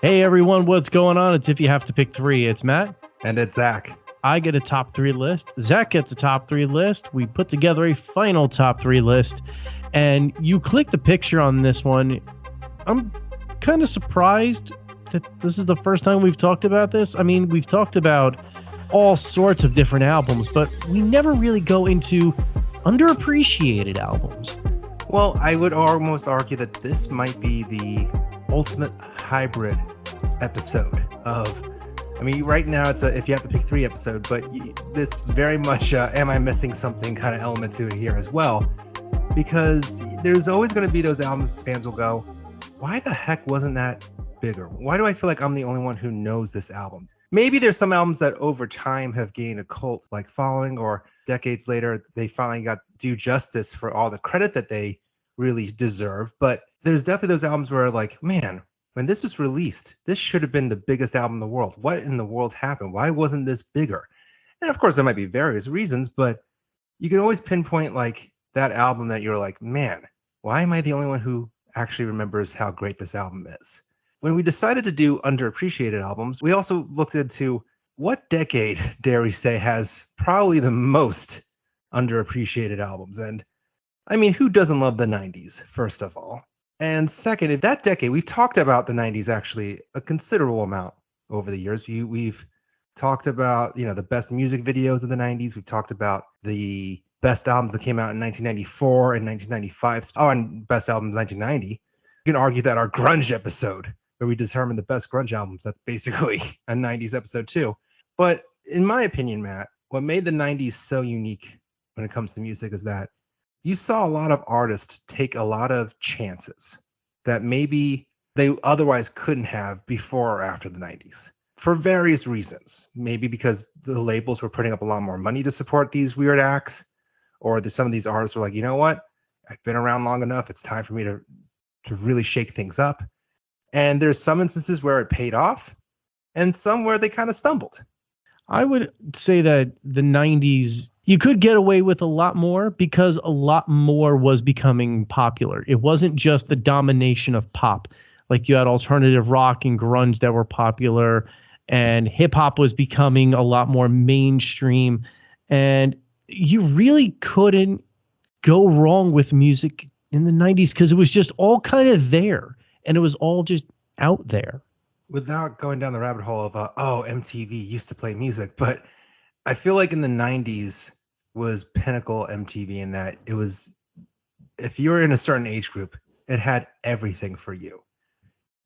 Hey everyone, what's going on? It's If You Have to Pick Three. It's Matt. And it's Zach. I get a top three list. Zach gets a top three list. We put together a final top three list. And you click the picture on this one. I'm kind of surprised that this is the first time we've talked about this. I mean, we've talked about all sorts of different albums, but we never really go into underappreciated albums. Well, I would almost argue that this might be the ultimate hybrid episode of, I mean, right now it's a If You Have to Pick Three episode, but this very much am I missing something kind of element to it here as well, because there's always going to be those albums fans will go, why the heck wasn't that bigger? Why do I feel like I'm the only one who knows this album? Maybe there's some albums that over time have gained a cult-like following, or decades later they finally got due justice for all the credit that they really deserve. But there's definitely those albums where, like, man, when this was released, this should have been the biggest album in the world. What in the world happened? Why wasn't this bigger? And of course, there might be various reasons, but you can always pinpoint like that album that you're like, man, why am I the only one who actually remembers how great this album is? When we decided to do underappreciated albums, we also looked into what decade, dare we say, has probably the most underappreciated albums. And I mean, who doesn't love the 90s, first of all? And second, if that decade, we've talked about the 90s actually a considerable amount over the years. We've talked about, the best music videos of the 90s. We've talked about the best albums that came out in 1994 and 1995. Oh, and best album 1990. You can argue that our grunge episode, where we determine the best grunge albums, that's basically a 90s episode too. But in my opinion, Matt, what made the 90s so unique when it comes to music is that you saw a lot of artists take a lot of chances that maybe they otherwise couldn't have before or after the 90s for various reasons. Maybe because the labels were putting up a lot more money to support these weird acts, or that some of these artists were like, you know what? I've been around long enough. It's time for me to really shake things up. And there's some instances where it paid off and some where they kind of stumbled. I would say that the 90s, you could get away with a lot more because a lot more was becoming popular. It wasn't just the domination of pop. Like, you had alternative rock and grunge that were popular, and hip hop was becoming a lot more mainstream. And you really couldn't go wrong with music in the 90s because it was just all kind of there, and it was all just out there. Without going down the rabbit hole of, MTV used to play music, but I feel like in the 90s was pinnacle MTV in that it was, if you were in a certain age group, it had everything for you.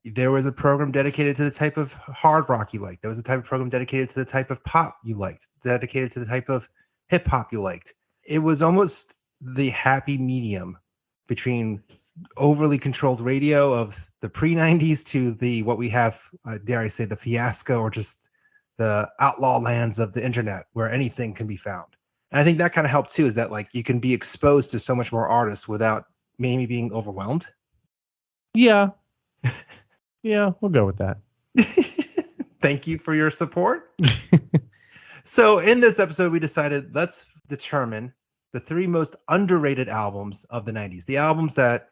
There was a program dedicated to the type of hard rock you liked. There was a type of program dedicated to the type of pop you liked, dedicated to the type of hip hop you liked. It was almost the happy medium between overly controlled radio of the pre-90s to the what we have, dare I say, the fiasco or just the outlaw lands of the internet where anything can be found. And I think that kind of helped too, is that like you can be exposed to so much more artists without maybe being overwhelmed. Yeah. Yeah, we'll go with that. Thank you for your support. So in this episode, we decided let's determine the three most underrated albums of the 90s. The albums that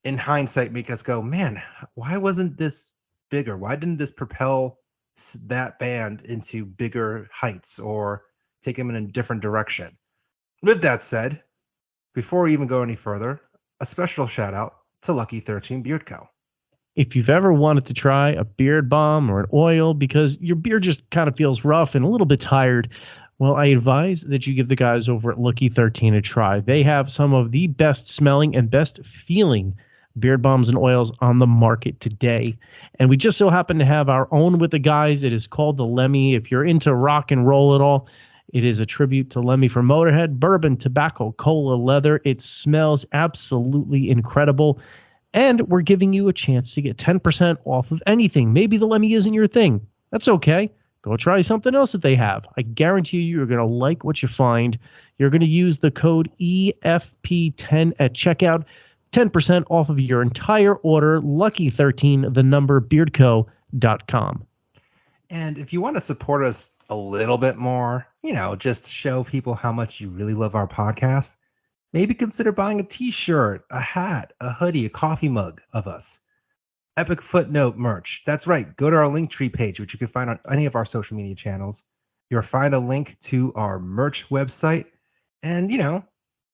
in hindsight make us go, man, why wasn't this bigger? Why didn't this propel that band into bigger heights or take them in a different direction? With that said, before we even go any further, a special shout out to Lucky 13 Beard Co. If you've ever wanted to try a beard balm or an oil because your beard just kind of feels rough and a little bit tired, well, I advise that you give the guys over at Lucky 13 a try. They have some of the best smelling and best feeling beard balms and oils on the market today. And we just so happen to have our own with the guys. It is called the Lemmy. If you're into rock and roll at all, it is a tribute to Lemmy from Motorhead. Bourbon, tobacco, cola, leather. It smells absolutely incredible. And we're giving you a chance to get 10% off of anything. Maybe the Lemmy isn't your thing. That's okay. Go try something else that they have. I guarantee you're going to like what you find. You're going to use the code EFP10 at checkout. 10% off of your entire order. Lucky13, the number, beardco.com. And if you want to support us a little bit more, just show people how much you really love our podcast, maybe consider buying a t-shirt, a hat, a hoodie, a coffee mug of us. Epic Footnote merch. That's right. Go to our Linktree page, which you can find on any of our social media channels. You'll find a link to our merch website and,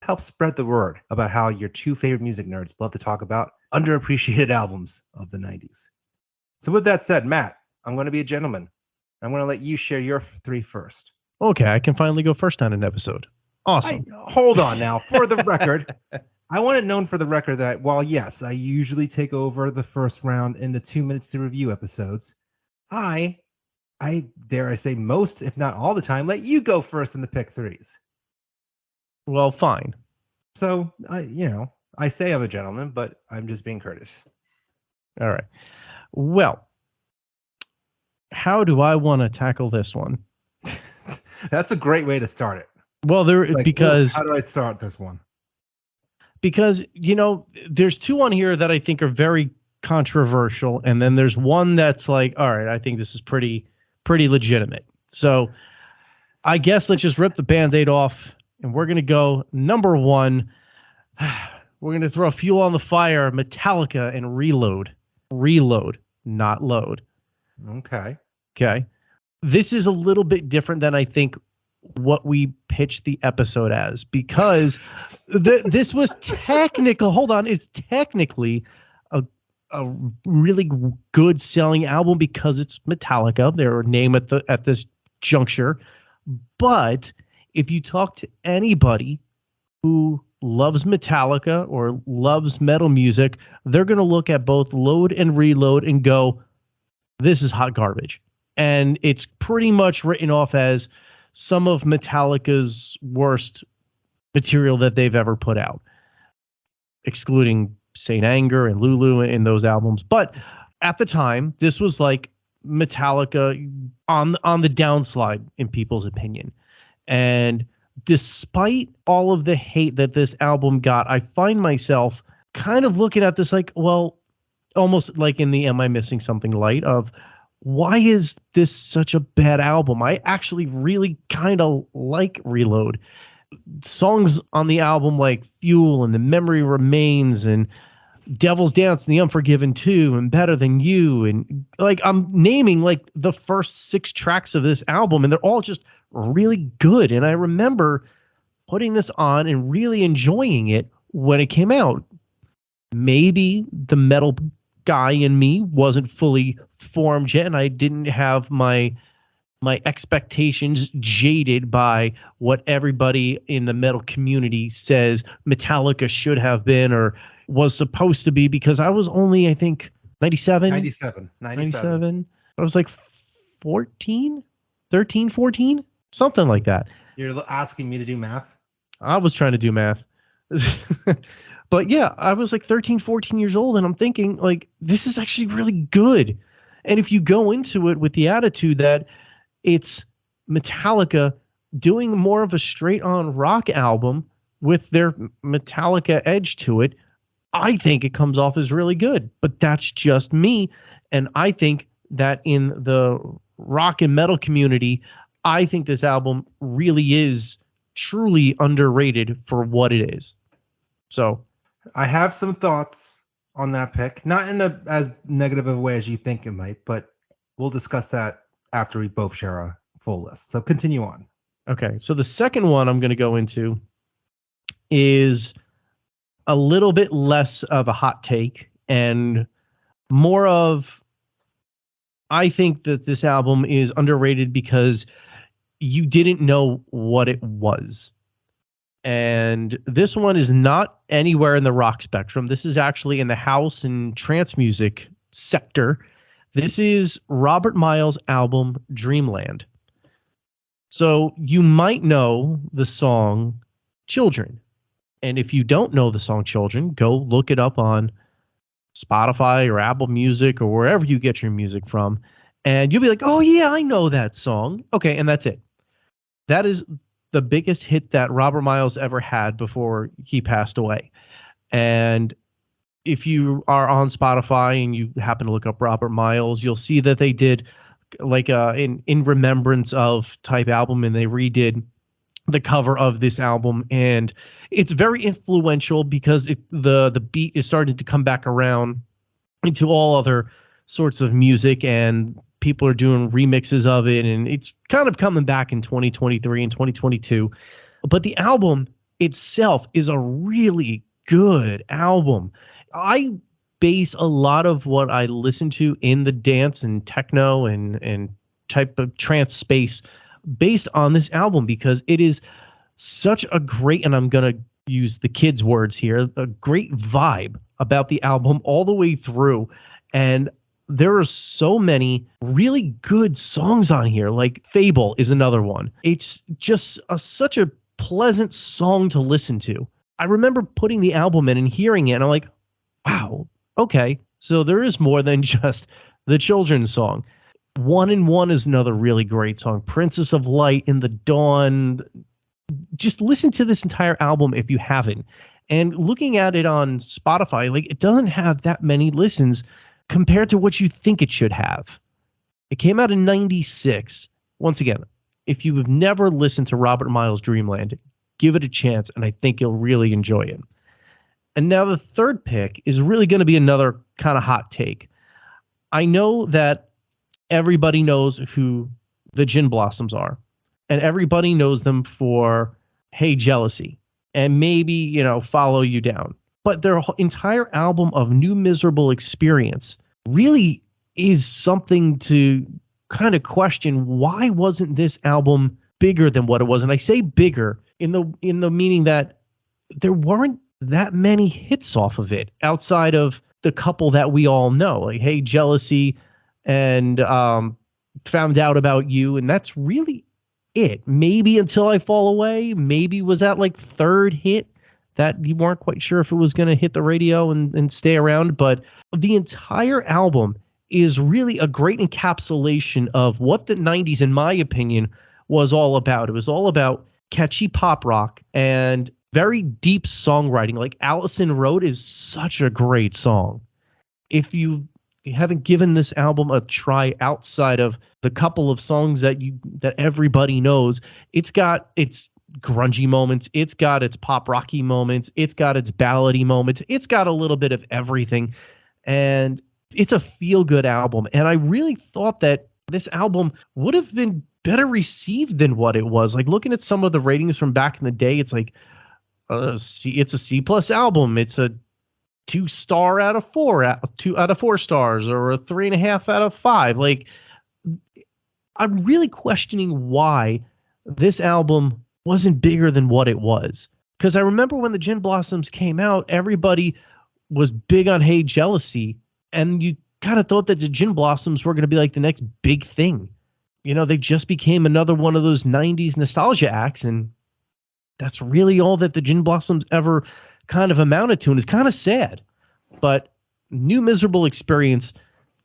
help spread the word about how your two favorite music nerds love to talk about underappreciated albums of the 90s. So with that said, Matt, I'm going to be a gentleman. I'm going to let you share your three first. Okay, I can finally go first on an episode. Awesome. Hold on now. For the record, I want it known for the record that while, yes, I usually take over the first round in the 2 minutes to review episodes, I dare I say most, if not all the time, let you go first in the pick threes. Well, fine. So, I say I'm a gentleman, but I'm just being courteous. All right. Well, how do I want to tackle this one? That's a great way to start it. Well, because how do I start this one? Because, there's two on here that I think are very controversial. And then there's one that's like, all right, I think this is pretty legitimate. So I guess let's just rip the Band-Aid off and we're going to go number one. We're going to throw fuel on the fire, Metallica and Reload. Reload, not load. Okay. This is a little bit different than I think what we pitched the episode as, because this was technical. Hold on. It's technically a really good selling album because it's Metallica, their name at this juncture. But if you talk to anybody who loves Metallica or loves metal music, they're going to look at both Load and Reload and go, this is hot garbage. And it's pretty much written off as some of Metallica's worst material that they've ever put out, excluding Saint Anger and Lulu in those albums. But at the time, this was like Metallica on the downslide in people's opinion. And despite all of the hate that this album got, I find myself kind of looking at this like, well, almost like in the Am I Missing Something light of, why is this such a bad album? I actually really kind of like Reload. Songs on the album like Fuel and The Memory Remains and Devil's Dance and The Unforgiven 2 and Better Than You, and like I'm naming like the first 6 tracks of this album and they're all just really good. And I remember putting this on and really enjoying it when it came out. Maybe the metal guy in me wasn't fully formed yet and I didn't have my expectations jaded by what everybody in the metal community says Metallica should have been or was supposed to be, because I was only, I think, 97. I was like 13, 14, something like that. You're asking me to do math? I was trying to do math. But yeah, I was like 13, 14 years old and I'm thinking like, this is actually really good. And if you go into it with the attitude that it's Metallica doing more of a straight on rock album with their Metallica edge to it, I think it comes off as really good. But that's just me. And I think that in the rock and metal community, I think this album really is truly underrated for what it is. So I have some thoughts on that pick, not in as negative of a way as you think it might, but we'll discuss that after we both share a full list. So continue on. Okay. So the second one I'm going to go into is a little bit less of a hot take and more of, I think that this album is underrated because you didn't know what it was. And this one is not anywhere in the rock spectrum. This is actually in the house and trance music sector. This is Robert Miles' album Dreamland. So you might know the song Children. And if you don't know the song Children, go look it up on Spotify or Apple Music or wherever you get your music from. And you'll be like, oh yeah, I know that song. Okay, and that's it. That is the biggest hit that Robert Miles ever had before he passed away. And if you are on Spotify and you happen to look up Robert Miles, you'll see that they did like in remembrance of type album, and they redid the cover of this album. And it's very influential because the beat is starting to come back around into all other sorts of music, and people are doing remixes of it, and it's kind of coming back in 2023 and 2022. But the album itself is a really good album. I base a lot of what I listen to in the dance and techno and type of trance space based on this album, because it is such a great, and I'm going to use the kids' words here, a great vibe about the album all the way through. And there are so many really good songs on here. Like Fable is another one. It's just such a pleasant song to listen to. I remember putting the album in and hearing it, and I'm like, wow, okay, so there is more than just the children's song. 1 and 1 is another really great song. Princess of Light, In the Dawn. Just listen to this entire album if you haven't. And looking at it on Spotify, like, it doesn't have that many listens compared to what you think it should have. It came out in 96. Once again, if you have never listened to Robert Miles' Dreamland, give it a chance, and I think you'll really enjoy it. And now the third pick is really going to be another kind of hot take. I know that everybody knows who the Gin Blossoms are, and everybody knows them for Hey Jealousy and maybe, Follow You Down. But their entire album of New Miserable Experience really is something to kind of question. Why wasn't this album bigger than what it was? And I say bigger in the meaning that there weren't that many hits off of it outside of the couple that we all know, like Hey Jealousy and Found Out About You, and that's really it. Maybe Until I Fall Away, maybe was that like third hit that you weren't quite sure if it was going to hit the radio and stay around. But the entire album is really a great encapsulation of what the 90s, in my opinion, was all about. It was all about catchy pop rock and very deep songwriting. Like Allison Road is such a great song. If you haven't given this album a try outside of the couple of songs that everybody knows, it's got its grungy moments, it's got its pop rocky moments, it's got its ballady moments, it's got a little bit of everything, and it's a feel good album. And I really thought that this album would have been better received than what it was. Like, looking at some of the ratings from back in the day, it's like it's a C+ album. It's a 2-star out of 4, 2 out of 4 stars, or a 3.5 out of 5. Like, I'm really questioning why this album wasn't bigger than what it was. Because I remember when the Gin Blossoms came out, everybody was big on Hey Jealousy, and you kind of thought that the Gin Blossoms were going to be like the next big thing. They just became another one of those 90s nostalgia acts, and that's really all that the Gin Blossoms ever kind of amounted to, and it's kind of sad. But New Miserable Experience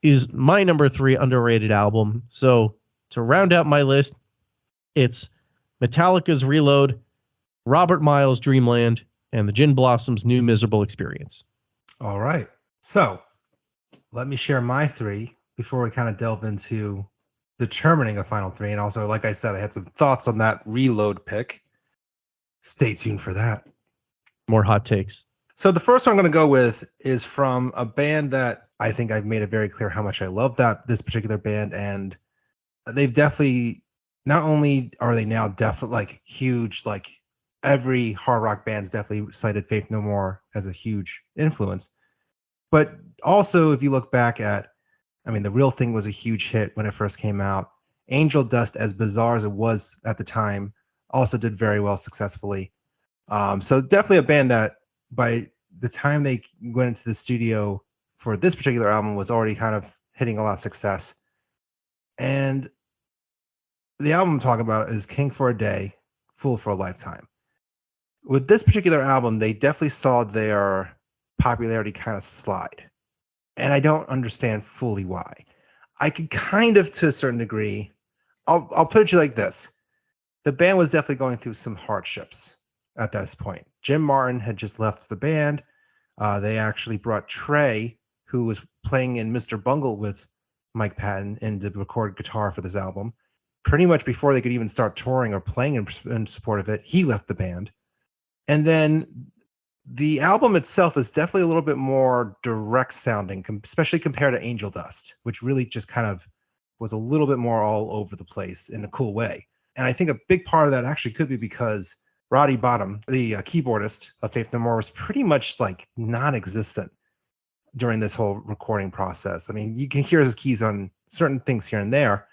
is my number 3 underrated album. So to round out my list, it's Metallica's Reload, Robert Miles' Dreamland, and the Gin Blossoms' New Miserable Experience. All right. So let me share my 3 before we kind of delve into determining a final 3. And also, like I said, I had some thoughts on that Reload pick. Stay tuned for that. More hot takes. So the first one I'm going to go with is from a band that I think I've made it very clear how much I love this particular band. And they've definitely, not only are they now definitely like huge, like every hard rock band's definitely cited Faith No More as a huge influence. But also, if you look back at, The Real Thing was a huge hit when it first came out. Angel Dust, as bizarre as it was at the time, also did very well successfully. So definitely a band that by the time they went into the studio for this particular album was already kind of hitting a lot of success. And the album I'm talking about is King for a Day, Fool for a Lifetime. With this particular album, they definitely saw their popularity kind of slide. And I don't understand fully why. I could kind of, to a certain degree, I'll put it to you like this. The band was definitely going through some hardships at this point. Jim Martin had just left the band. They actually brought Trey, who was playing in Mr. Bungle with Mike Patton, in to record guitar for this album. Pretty much before they could even start touring or playing in support of it, he left the band. And then The album itself is definitely a little bit more direct sounding, especially compared to Angel Dust, which really just kind of was a little bit more all over the place in a cool way. And I think a big part of that actually could be because Roddy Bottum, the keyboardist of Faith No More, was pretty much like non-existent during this whole recording process. I mean, you can hear his keys on certain things here and there,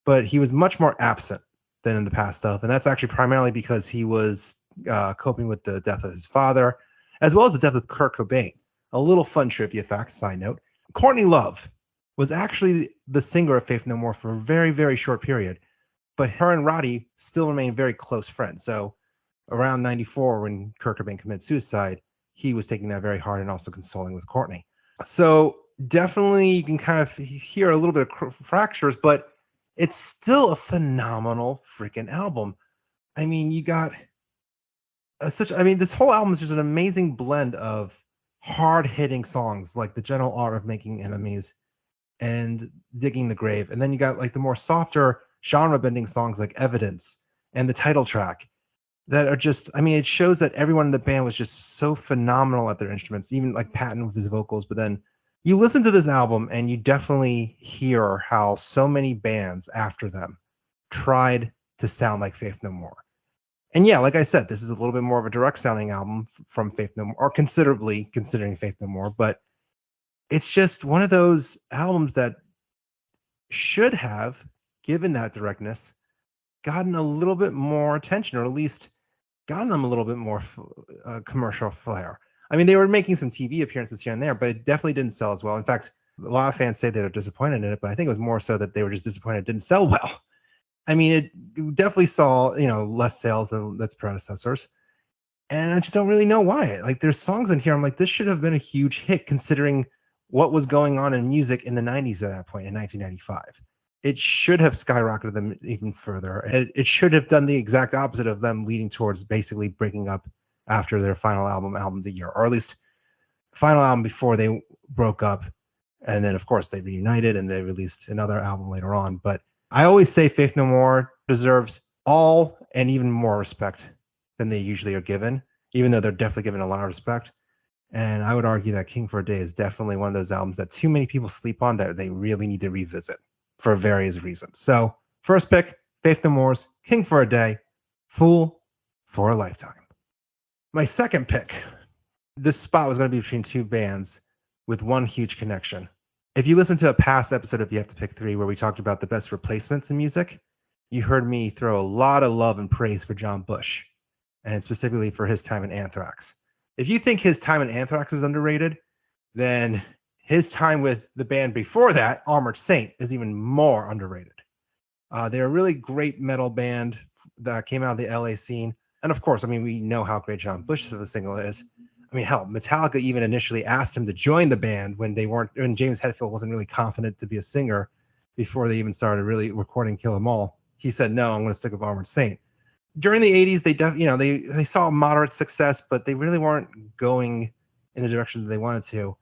but he was much more absent than in the past stuff. And that's actually primarily because he was coping with the death of his father, as well as the death of Kurt Cobain. A little fun trivia fact, side note. Courtney Love was actually the singer of Faith No More for a very, very short period, but her and Roddy still remained very close friends. So around 94, when Kurt Cobain committed suicide, he was taking that very hard and also consoling with Courtney. So definitely you can kind of hear a little bit of fractures, but it's still a phenomenal freaking album. I mean, you got this whole album is just an amazing blend of hard-hitting songs like The Gentle Art of Making Enemies and Digging the Grave. And then you got like the more softer genre-bending songs like Evidence and the title track that are just, I mean, it shows that everyone in the band was just so phenomenal at their instruments, even like Patton with his vocals. But then you listen to this album and you definitely hear how so many bands after them tried to sound like Faith No More. And yeah, like I said, this is a little bit more of a direct sounding album from Faith No More, or considerably considering Faith No More, but it's just one of those albums that should have, given that directness, gotten a little bit more attention, or at least gotten them a little bit more commercial flair. I mean, they were making some TV appearances here and there, but it definitely didn't sell as well. In fact, a lot of fans say they were disappointed in it, but I think it was more so that they were just disappointed it didn't sell well. I mean, it definitely saw, less sales than its predecessors. And I just don't really know why. Like, there's songs in here, I'm like, this should have been a huge hit considering what was going on in music in the 90s at that point, in 1995. It should have skyrocketed them even further. It should have done the exact opposite of them leading towards basically breaking up after their final album of the year, or at least final album before they broke up. And then, of course, they reunited and they released another album later on. But I always say Faith No More deserves all and even more respect than they usually are given, even though they're definitely given a lot of respect. And I would argue that King for a Day is definitely one of those albums that too many people sleep on that they really need to revisit for various reasons. So first pick, Faith No More's King for a Day, Fool for a Lifetime. My second pick, this spot was going to be between two bands with one huge connection. If you listen to a past episode of You Have to Pick Three, where we talked about the best replacements in music, you heard me throw a lot of love and praise for John Bush, and specifically for his time in Anthrax. If you think his time in Anthrax is underrated, then his time with the band before that, Armored Saint, is even more underrated. They're a really great metal band that came out of the LA scene. And of course, I mean, we know how great John Bush of the single is. I mean, hell, Metallica even initially asked him to join the band when James Hetfield wasn't really confident to be a singer before they even started really recording Kill 'Em All. He said, no, I'm going to stick with Armored Saint. During the 80s, they saw moderate success, but they really weren't going in the direction that they wanted to.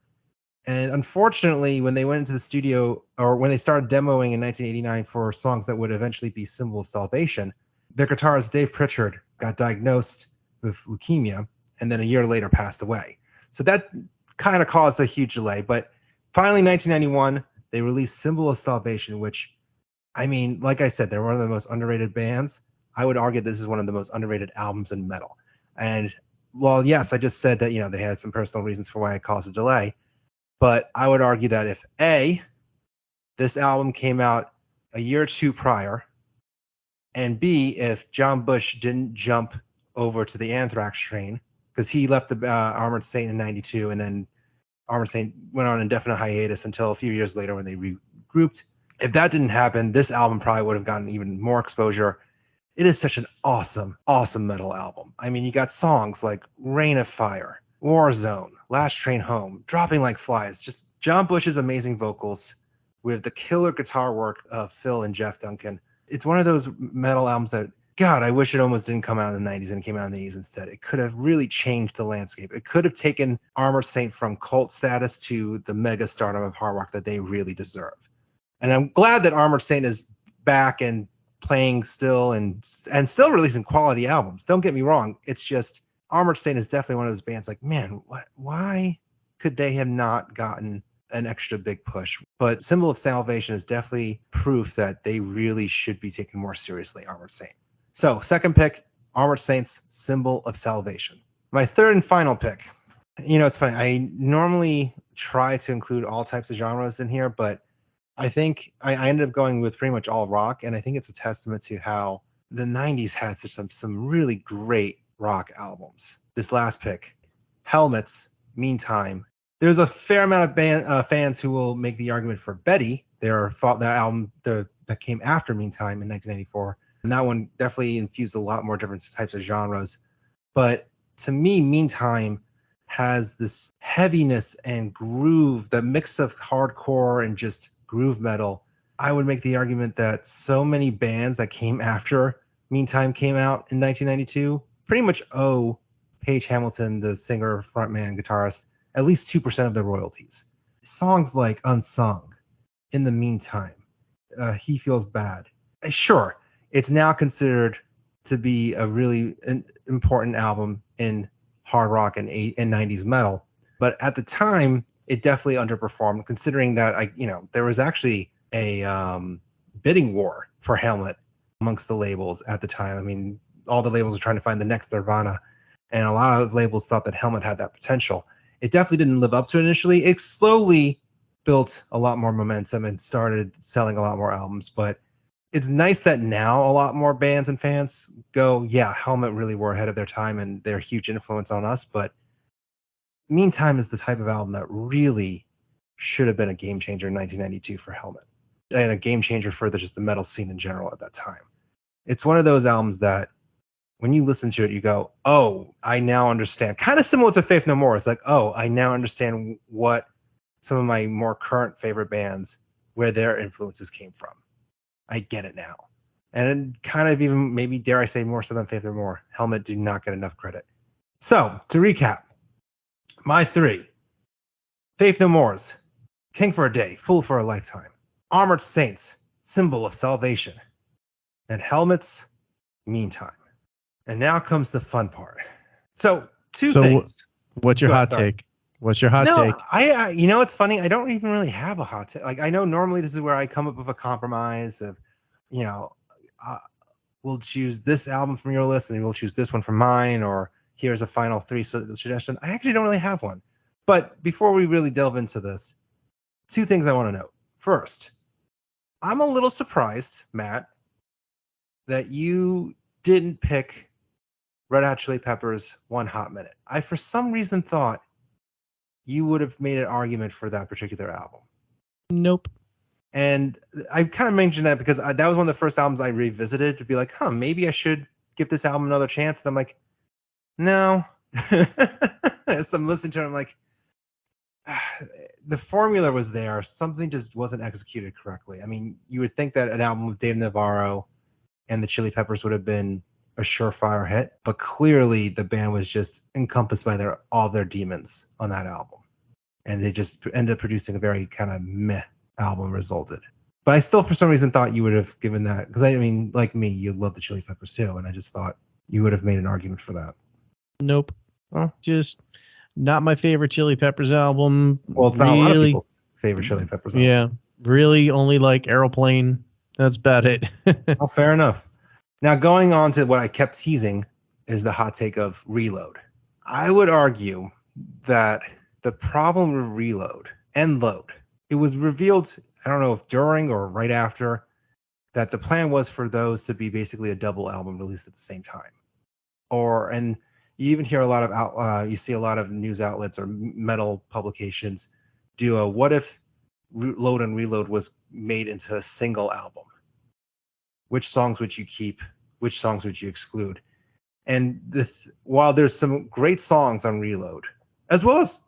And unfortunately, when they went into the studio, or when they started demoing in 1989 for songs that would eventually be Symbol of Salvation, their guitarist Dave Pritchard got diagnosed with leukemia and then a year later passed away. So that kind of caused a huge delay. But finally, in 1991, they released Symbol of Salvation, which, I mean, like I said, they're one of the most underrated bands. I would argue this is one of the most underrated albums in metal. And well, yes, I just said that, they had some personal reasons for why it caused a delay. But I would argue that if A, this album came out a year or two prior, and B, if John Bush didn't jump over to the Anthrax train, because he left the Armored Saint in 92, and then Armored Saint went on indefinite hiatus until a few years later when they regrouped. If that didn't happen, this album probably would have gotten even more exposure. It is such an awesome, awesome metal album. I mean, you got songs like Rain of Fire, Warzone, Last Train Home, Dropping Like Flies, just John Bush's amazing vocals with the killer guitar work of Phil and Jeff Duncan. It's one of those metal albums that, God, I wish it almost didn't come out in the 90s and it came out in the 80s instead. It could have really changed the landscape. It could have taken Armored Saint from cult status to the mega stardom of hard rock that they really deserve. And I'm glad that Armored Saint is back and playing still and still releasing quality albums. Don't get me wrong. It's just Armored Saint is definitely one of those bands like, man, why could they have not gotten an extra big push? But Symbol of Salvation is definitely proof that they really should be taken more seriously, Armored Saint. So, second pick, Armored Saint's Symbol of Salvation. My third and final pick. It's funny. I normally try to include all types of genres in here, but I think I ended up going with pretty much all rock, and I think it's a testament to how the 90s had some really great rock albums. This last pick, Helmets, Meantime. There's a fair amount of fans who will make the argument for Betty, their album that came after Meantime in 1994. And that one definitely infused a lot more different types of genres. But to me, Meantime has this heaviness and groove, the mix of hardcore and just groove metal. I would make the argument that so many bands that came after Meantime came out in 1992 pretty much owe Page Hamilton, the singer, frontman, guitarist, at least 2% of their royalties. Songs like Unsung, In the Meantime, He Feels Bad. Sure, it's now considered to be a really important album in hard rock and 90s metal. But at the time, it definitely underperformed, considering that there was actually a bidding war for Helmet amongst the labels at the time. I mean, all the labels were trying to find the next Nirvana, and a lot of labels thought that Helmet had that potential. It definitely didn't live up to it initially. It slowly built a lot more momentum and started selling a lot more albums. But it's nice that now a lot more bands and fans go, yeah, Helmet really were ahead of their time and they're a huge influence on us. But Meantime is the type of album that really should have been a game changer in 1992 for Helmet, and a game changer for just the metal scene in general at that time. It's one of those albums that when you listen to it, you go, oh, I now understand. Kind of similar to Faith No More. It's like, oh, I now understand what some of my more current favorite bands, where their influences came from. I get it now. And kind of even, maybe dare I say, more so than Faith No More, Helmet do not get enough credit. So, to recap, my three: Faith No More's King for a Day, Fool for a Lifetime; Armored Saints, Symbol of Salvation; and Helmet's Meantime. And now comes the fun part. So, two things. What's your Go ahead, hot sorry. take? What's your hot take? I it's funny. I don't even really have a hot take. Like, I know normally this is where I come up with a compromise of, we'll choose this album from your list and then we'll choose this one from mine, or here's a final three suggestion. I actually don't really have one. But before we really delve into this, two things I want to note. First, I'm a little surprised, Matt, that you didn't pick Red Hot Chili Peppers' One Hot Minute. I, for some reason, thought you would have made an argument for that particular album. Nope. And I kind of mentioned that because that was one of the first albums I revisited to be like, maybe I should give this album another chance. And I'm like, no. As I'm listening to it, I'm like, the formula was there. Something just wasn't executed correctly. I mean, you would think that an album with Dave Navarro and the Chili Peppers would have been a surefire hit, but clearly the band was just encompassed by all their demons on that album, and they just ended up producing a very kind of meh album resulted. But I still, for some reason, thought you would have given that, because I mean, like me, you love the Chili Peppers too, and I just thought you would have made an argument for that. Nope. Just not my favorite Chili Peppers album. Well, it's not a lot of people's favorite Chili Peppers album. Yeah, really only like Aeroplane. That's about it. Oh, fair enough. Now, going on to what I kept teasing is the hot take of Reload. I would argue that the problem with Reload and Load, it was revealed, I don't know if during or right after, that the plan was for those to be basically a double album released at the same time. And you even hear a lot of, you see a lot of news outlets or metal publications do a what if Load and Reload was made into a single album? Which songs would you keep? Which songs would you exclude? And while there's some great songs on Reload, as well as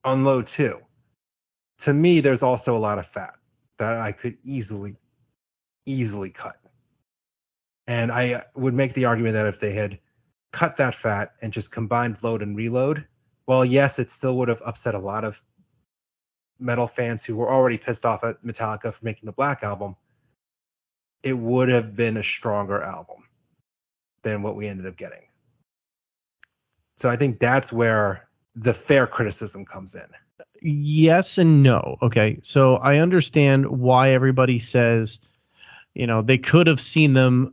on Load too, to me, there's also a lot of fat that I could easily cut. And I would make the argument that if they had cut that fat and just combined Load and Reload, well, yes, it still would have upset a lot of metal fans who were already pissed off at Metallica for making the Black Album. It would have been a stronger album than what we ended up getting. So I think that's where the fair criticism comes in. Yes and no. Okay. So I understand why everybody says, they could have seen them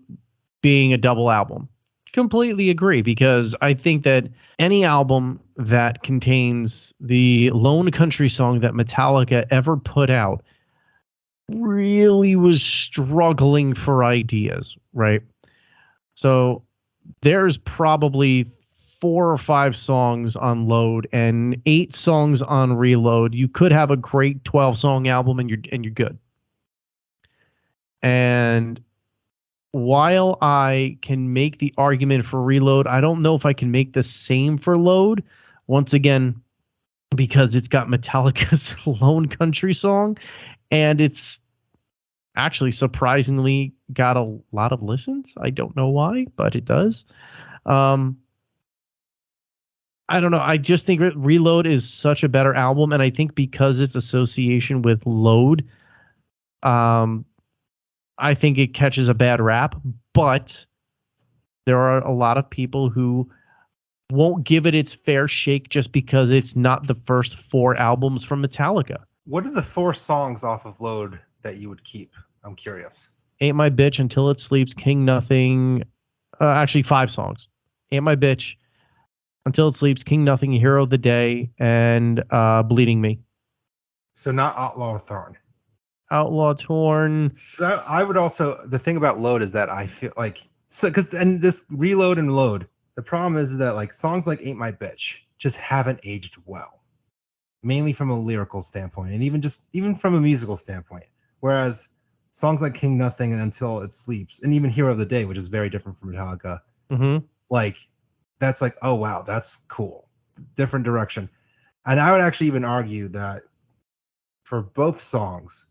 being a double album. Completely agree, because I think that any album that contains the lone country song that Metallica ever put out really was struggling for ideas, right? So there's probably 4 or 5 songs on Load and 8 songs on Reload. You could have a great 12-song album and you're good. And while I can make the argument for Reload, I don't know if I can make the same for Load. Once again, because it's got Metallica's Lone Country song, and it's actually surprisingly got a lot of listens. I don't know why, but it does. I don't know. I just think Reload is such a better album, and I think because its association with Load, I think it catches a bad rap, but there are a lot of people who won't give it its fair shake just because it's not the first 4 albums from Metallica. What are the 4 songs off of Load that you would keep? I'm curious. Ain't My Bitch, Until It Sleeps, King Nothing. Actually, 5 songs. Ain't My Bitch, Until It Sleeps, King Nothing, Hero of the Day, and Bleeding Me. So not Outlaw Thorn. Outlaw Torn. So I would also, the thing about Load is that I feel like, and this Reload and Load, the problem is that like songs like Ain't My Bitch just haven't aged well, mainly from a lyrical standpoint and even from a musical standpoint. Whereas songs like King Nothing and Until It Sleeps, and even Hero of the Day, which is very different from Metallica, like that's like, oh wow, that's cool, different direction. And I would actually even argue that for both songs,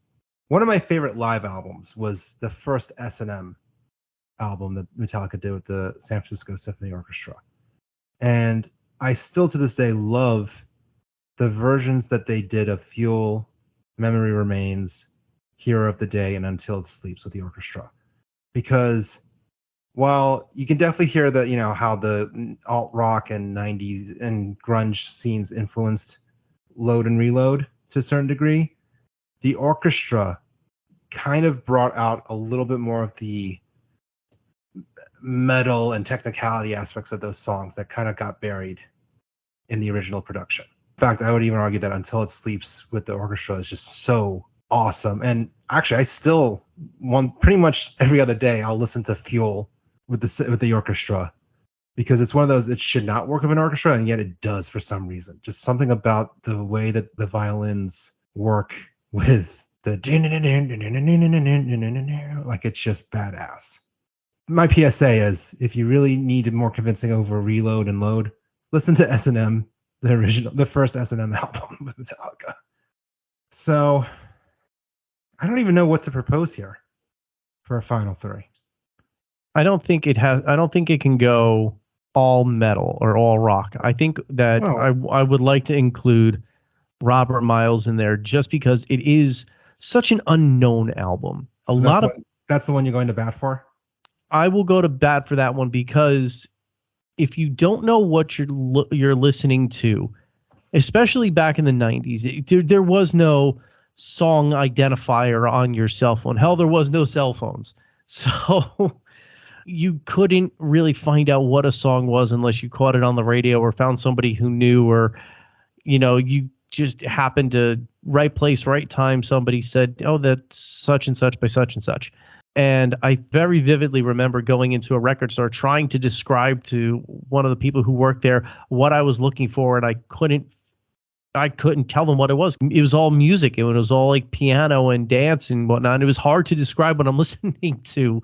one of my favorite live albums was the first S&M album that Metallica did with the San Francisco Symphony Orchestra. And I still to this day love the versions that they did of Fuel, Memory Remains, Hero of the Day, and Until It Sleeps with the orchestra. Because while you can definitely hear that, how the alt rock and 90s and grunge scenes influenced Load and Reload to a certain degree, the orchestra kind of brought out a little bit more of the metal and technicality aspects of those songs that kind of got buried in the original production. In fact, I would even argue that Until It Sleeps with the orchestra is just so awesome. And actually, I still pretty much every other day I'll listen to Fuel with the orchestra, because it's one of those, it should not work with an orchestra, and yet it does for some reason. Just something about the way that the violins work with the like, it's just badass. My PSA is, if you really need more convincing over Reload and Load, listen to S&M, the first S&M album with Metallica. So I don't even know what to propose here for a final 3. I don't think it can go all metal or all rock. I think that I would like to include Robert Miles in there, just because it is such an unknown album. That's the one you're going to bat for? I will go to bat for that one, because if you don't know what you're listening to, especially back in the 90s, there was no song identifier on your cell phone. Hell, there was no cell phones. So you couldn't really find out what a song was unless you caught it on the radio or found somebody who knew, or you just happened to right place, right time. Somebody said, oh, that's such and such by such and such. And I very vividly remember going into a record store trying to describe to one of the people who worked there what I was looking for, and I couldn't tell them what it was. It was all music. It was all like piano and dance and whatnot. It was hard to describe what I'm listening to.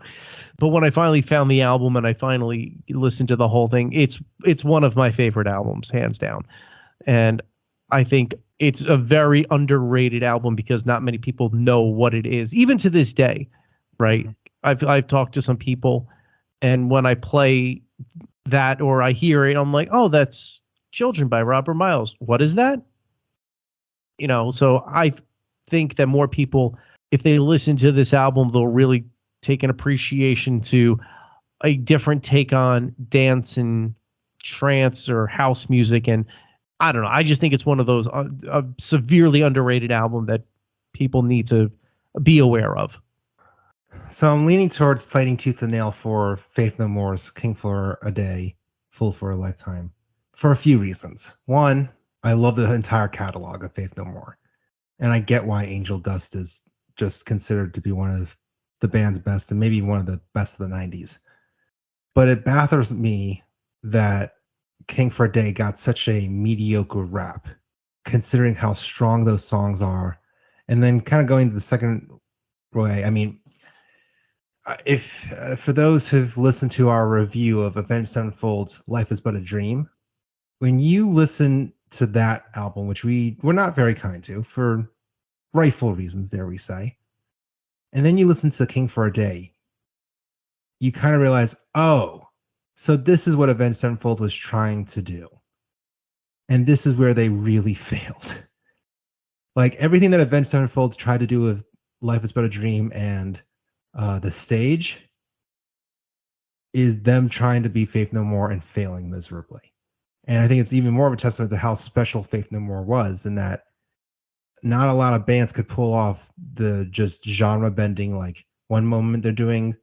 But when I finally found the album and I finally listened to the whole thing, it's one of my favorite albums, hands down. And I think it's a very underrated album because not many people know what it is, even to this day, right? I've talked to some people, and when I play that or I hear it, I'm like, oh, that's Children by Robert Miles. What is that? So I think that more people, if they listen to this album, they'll really take an appreciation to a different take on dance and trance or house music. And I don't know. I just think it's one of those severely underrated album that people need to be aware of. So I'm leaning towards fighting tooth and nail for Faith No More's King for a Day, Fool for a Lifetime, for a few reasons. One, I love the entire catalog of Faith No More, and I get why Angel Dust is just considered to be one of the band's best and maybe one of the best of the 90s. But it baffles me that King for a Day got such a mediocre rap, considering how strong those songs are. And then kind of going to the second way, I mean, if for those who've listened to our review of Avenged Sevenfold's Life is But a Dream, when you listen to that album, which we were not very kind to for rightful reasons, dare we say, and then you listen to King for a Day, you kind of realize, oh, so this is what Avenged Sevenfold was trying to do. And this is where they really failed. Like everything that Avenged Sevenfold tried to do with Life is But a Dream and the stage is them trying to be Faith No More and failing miserably. And I think it's even more of a testament to how special Faith No More was, in that not a lot of bands could pull off the just genre bending. Like one moment they're doing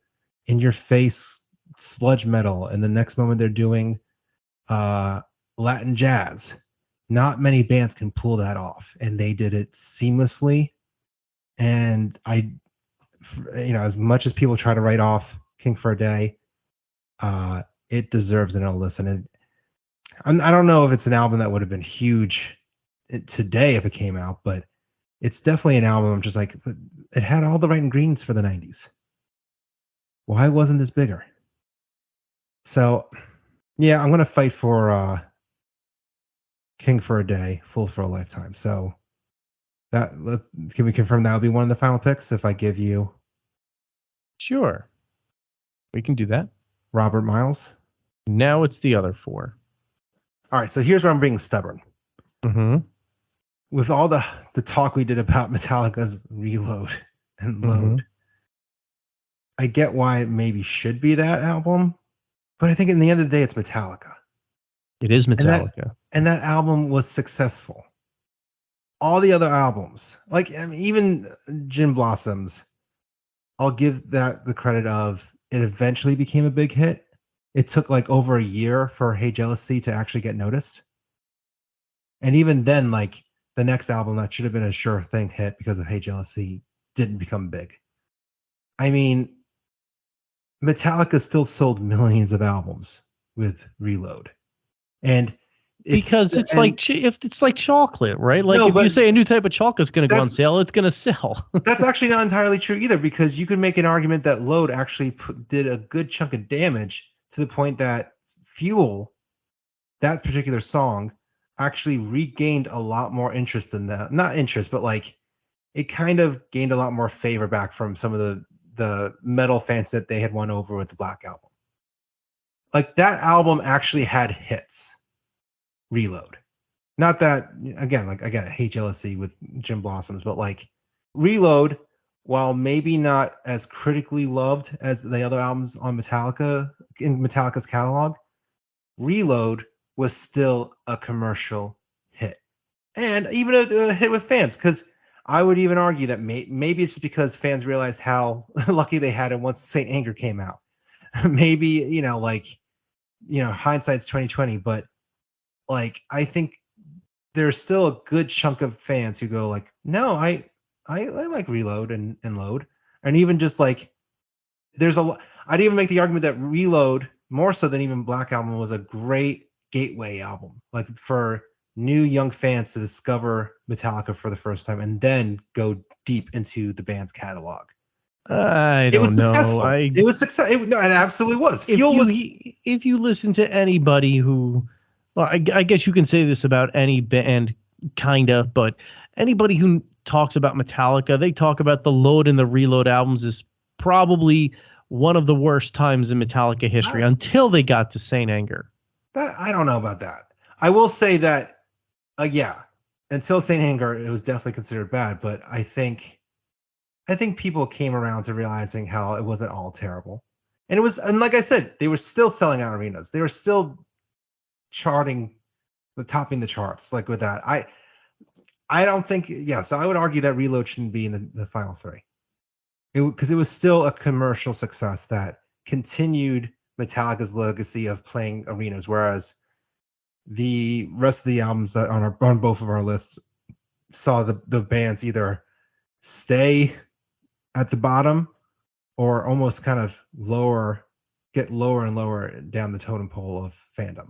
in your face sludge metal, and the next moment they're doing Latin jazz. Not many bands can pull that off, and they did it seamlessly. And as much as people try to write off King for a Day, it deserves an listen. And I don't know if it's an album that would have been huge today if it came out, but it's definitely an album. I'm just like, it had all the right ingredients for the 90s. Why wasn't this bigger? So, yeah, I'm going to fight for King for a Day, Fool for a Lifetime. So, can we confirm that will be one of the final picks if I give you? Sure. We can do that. Robert Miles. Now it's the other four. All right, so here's where I'm being stubborn. Mm-hmm. With all the talk we did about Metallica's Reload and Load, I get why it maybe should be that album, but I think in the end of the day, it's Metallica. It is Metallica. And that album was successful. All the other albums, like even Gin Blossoms, I'll give that the credit of it eventually became a big hit. It took like over a year for Hey Jealousy to actually get noticed. And even then, like the next album that should have been a sure thing hit because of Hey Jealousy didn't become big. I mean, Metallica still sold millions of albums with Reload. And because it's like chocolate, right? Like if you say a new type of chocolate is going to go on sale, it's going to sell. That's actually not entirely true either, because you could make an argument that Load actually did a good chunk of damage to the point that Fuel, that particular song, actually regained a lot more interest in that. Not interest, but like it kind of gained a lot more favor back from some of the metal fans that they had won over with the Black Album. Like that album actually had hits. Reload. Not that, again, like I got Hate Jealousy with Gin Blossoms, but like Reload, while maybe not as critically loved as the other albums on Metallica, in Metallica's catalog, Reload was still a commercial hit. And even a hit with fans, because I would even argue that maybe it's because fans realized how lucky they had it once Saint Anger came out. Maybe, hindsight's 2020, but like, I think there's still a good chunk of fans who go like, no, I like Reload and Load. And even just like, I'd even make the argument that Reload, more so than even Black Album, was a great gateway album, like for new young fans to discover Metallica for the first time and then go deep into the band's catalog. I don't know. Successful. It was successful. It absolutely was. If you listen to anybody who, well, I guess you can say this about any band, kinda, but anybody who talks about Metallica, they talk about the Load and the Reload albums as probably one of the worst times in Metallica history until they got to Saint Anger. I don't know about that. I will say that, until Saint Anger, it was definitely considered bad. But I think people came around to realizing how it wasn't all terrible, and like I said, they were still selling out arenas. They were still charting, topping the charts like with that. I don't think. Yeah, so I would argue that Reload shouldn't be in the final three, because it was still a commercial success that continued Metallica's legacy of playing arenas, whereas the rest of the albums that on both of our lists saw the bands either stay at the bottom or almost kind of get lower and lower down the totem pole of fandom.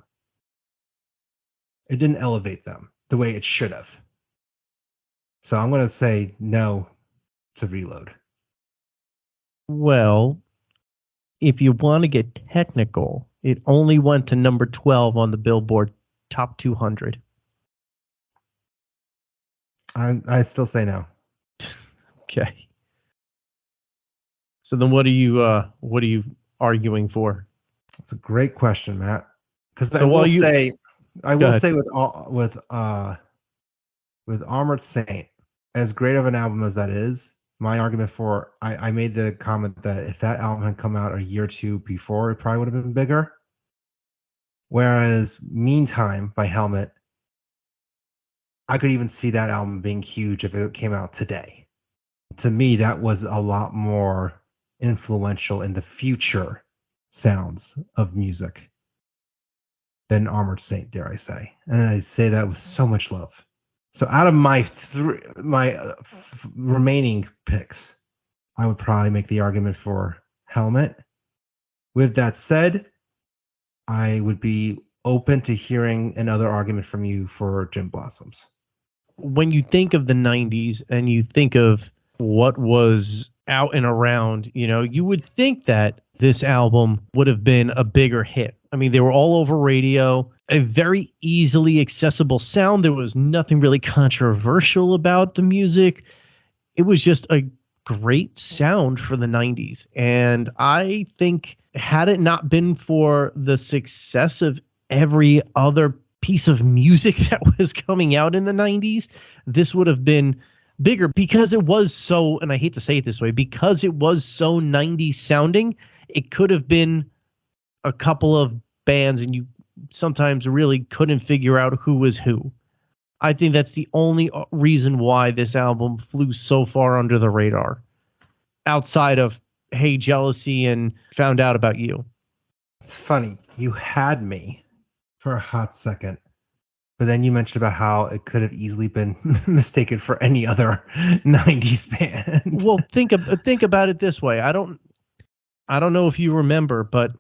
It didn't elevate them the way it should have. So I'm going to say no to Reload. Well, if you want to get technical, it only went to number 12 on the Billboard Top 200. I still say no. Okay. So then what are you arguing for? It's a great question, Matt. Because So I will say with Armored Saint, as great of an album as that is, my argument for I made the comment that if that album had come out a year or two before, it probably would have been bigger. Whereas Meantime by Helmet, I could even see that album being huge if it came out today. To me, that was a lot more influential in the future sounds of music than Armored Saint, dare I say. And I say that with so much love. So out of my remaining picks, I would probably make the argument for Helmet. With that said, I would be open to hearing another argument from you for Gin Blossoms. When you think of the 90s and you think of what was out and around, you would think that this album would have been a bigger hit. I mean, they were all over radio, a very easily accessible sound. There was nothing really controversial about the music. It was just a great sound for the 90s. And I think had it not been for the success of every other piece of music that was coming out in the 90s, this would have been bigger because it was so, and I hate to say it this way, because it was so 90s sounding, it could have been a couple of bands and you sometimes really couldn't figure out who was who. I think that's the only reason why this album flew so far under the radar, outside of Hey Jealousy and Found Out About You. It's funny. You had me for a hot second, but then you mentioned about how it could have easily been mistaken for any other 90s band. Well, think about it this way. I don't know if you remember, but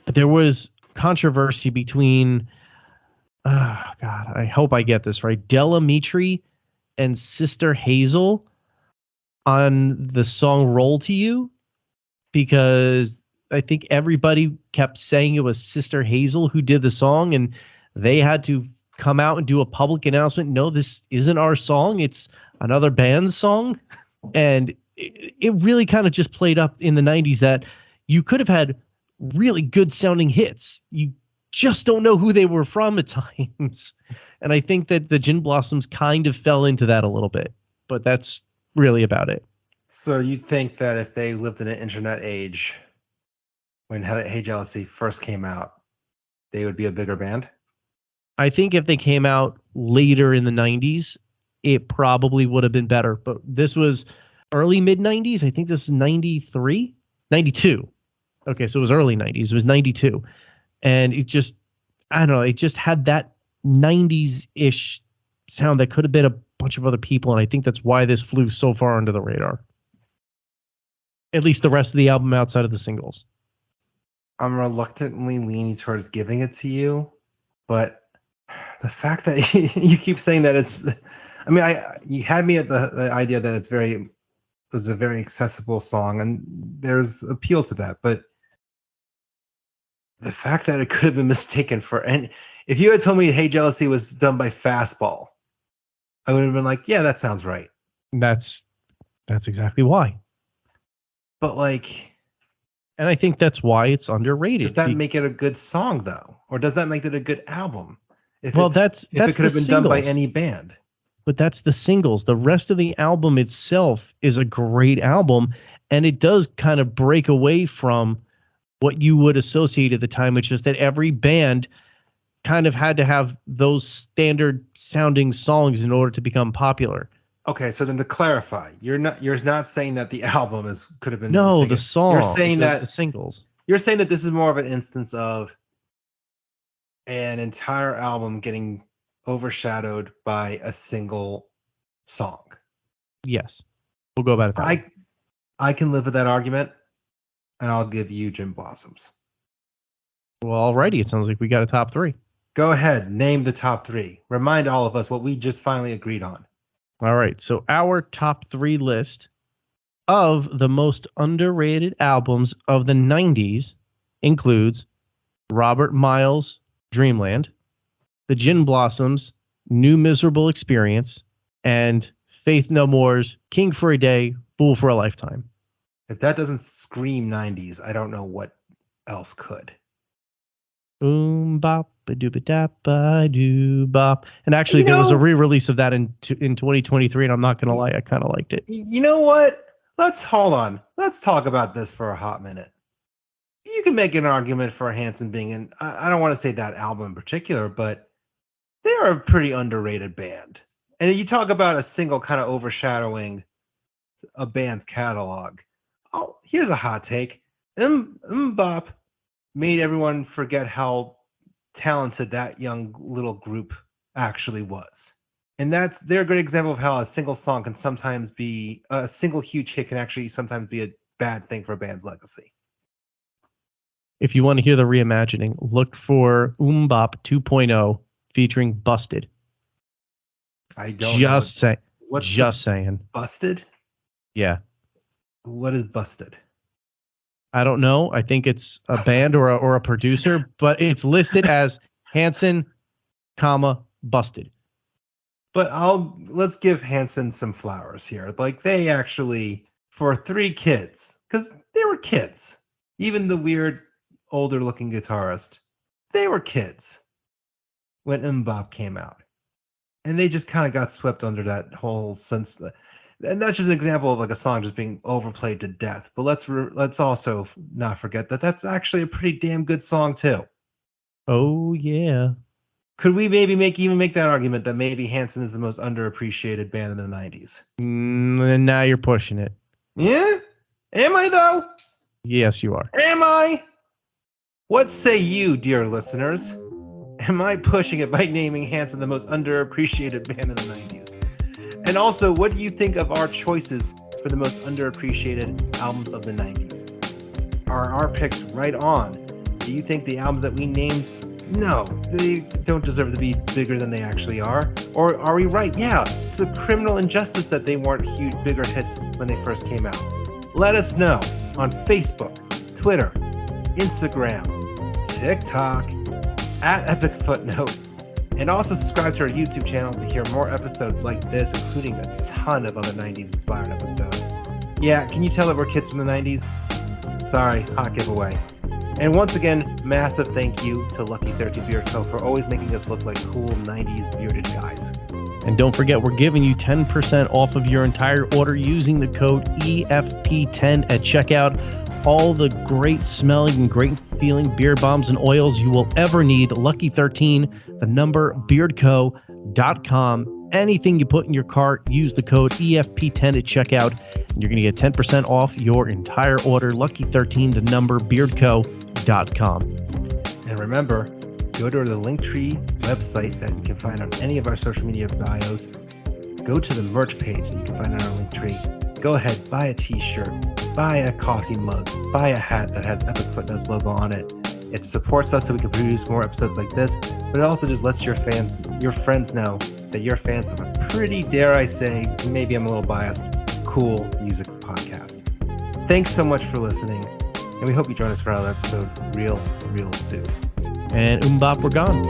there was controversy between God, I hope I get this right, Della Mitri and Sister Hazel on the song Roll to You, because I think everybody kept saying it was Sister Hazel who did the song, and they had to come out and do a public announcement. No, this isn't our song. It's another band's song. And it really kind of just played up in the 90s that you could have had really good sounding hits. You just don't know who they were from at times. And I think that the Gin Blossoms kind of fell into that a little bit, but that's really about it. So you think that if they lived in an internet age when Hey Jealousy first came out, they would be a bigger band? I think if they came out later in the 90s, it probably would have been better. But this was early mid 90s. I think this is 93, 92. Okay, so it was early 90s. It was 92. And it just, I don't know, it just had that 90s-ish sound that could have been a bunch of other people. And I think that's why this flew so far under the radar. At least the rest of the album outside of the singles. I'm reluctantly leaning towards giving it to you, but the fact that you keep saying that you had me at the idea that it's a very accessible song, and there's appeal to that, but the fact that it could have been mistaken for, and if you had told me Hey Jealousy was done by Fastball, I would have been like, yeah, that sounds right. That's exactly why. But and I think that's why it's underrated. Does that make it a good song though? Or does that make it a good album? If it could have been done by any band. But that's the singles. The rest of the album itself is a great album, and it does kind of break away from what you would associate at the time. It's just that every band kind of had to have those standard sounding songs in order to become popular. Okay, so then to clarify, you're not saying that the album could have been No, mistaken. the song. You're saying the singles. You're saying that this is more of an instance of an entire album getting overshadowed by a single song. Yes, we'll go about it that way. I can live with that argument, and I'll give you Gin Blossoms. Well, alrighty. It sounds like we got a top 3. Go ahead, name the top 3. Remind all of us what we just finally agreed on. All right, so our top 3 list of the most underrated albums of the 90s includes Robert Miles' Dreamland, the Gin Blossoms' New Miserable Experience, and Faith No More's King for a Day, Fool for a Lifetime. If that doesn't scream 90s, I don't know what else could. Bop, ba doo ba da ba doo bop. And actually, there was a re-release of that in 2023, and I'm not gonna lie, I kind of liked it. You know what? Hold on. Let's talk about this for a hot minute. You can make an argument for Hanson being in. I don't want to say that album in particular, but they're a pretty underrated band. And you talk about a single kind of overshadowing a band's catalog. Oh, here's a hot take. Bop made everyone forget how talented that young little group actually was. And they're a great example of how a single song can sometimes be a single huge hit can actually sometimes be a bad thing for a band's legacy. If you want to hear the reimagining, look for Bop 2.0 featuring Busted. I don't just know. Say, What's just saying. Busted? Yeah. What is Busted? I don't know. I think it's a band or a producer, but it's listed as Hanson, Busted. But let's give Hanson some flowers here. Like, they actually, for 3 kids, because they were kids, even the weird older looking guitarist, they were kids when Mbop came out. And they just kind of got swept under that whole sense. And that's just an example of like a song just being overplayed to death. But let's also not forget that that's actually a pretty damn good song too. Oh yeah. Could we maybe make that argument that maybe Hanson is the most underappreciated band in the 90s? And now you're pushing it. Yeah? Am I though? Yes, you are. Am I? What say you, dear listeners? Am I pushing it by naming Hanson the most underappreciated band in the 90s? And also, what do you think of our choices for the most underappreciated albums of the 90s? Are our picks right on? Do you think the albums that we named, no, they don't deserve to be bigger than they actually are? Or are we right? Yeah, it's a criminal injustice that they weren't huge, bigger hits when they first came out. Let us know on Facebook, Twitter, Instagram, TikTok, at Epic Footnote. And also subscribe to our YouTube channel to hear more episodes like this, including a ton of other 90s inspired episodes. Yeah, can you tell that we're kids from the 90s? Sorry, hot giveaway. And once again, massive thank you to Lucky 13 Beard Co. for always making us look like cool 90s bearded guys. And don't forget, we're giving you 10% off of your entire order using the code EFP10 at checkout. All the great smelling and great feeling beard bombs and oils you will ever need. Lucky 13, the number beardco.com. Anything you put in your cart, use the code EFP10 at checkout, and you're going to get 10% off your entire order. Lucky 13, the number beardco.com. And remember, go to the Linktree website that you can find on any of our social media bios. Go to the merch page that you can find on our Linktree. Go ahead, buy a t-shirt, buy a coffee mug, buy a hat that has Epic Footnotes logo on it. It supports us so we can produce more episodes like this, but it also just lets your friends know that you're fans of a pretty, dare I say, maybe I'm a little biased, cool music podcast. Thanks so much for listening, and we hope you join us for another episode real soon. And Bop, we're gone.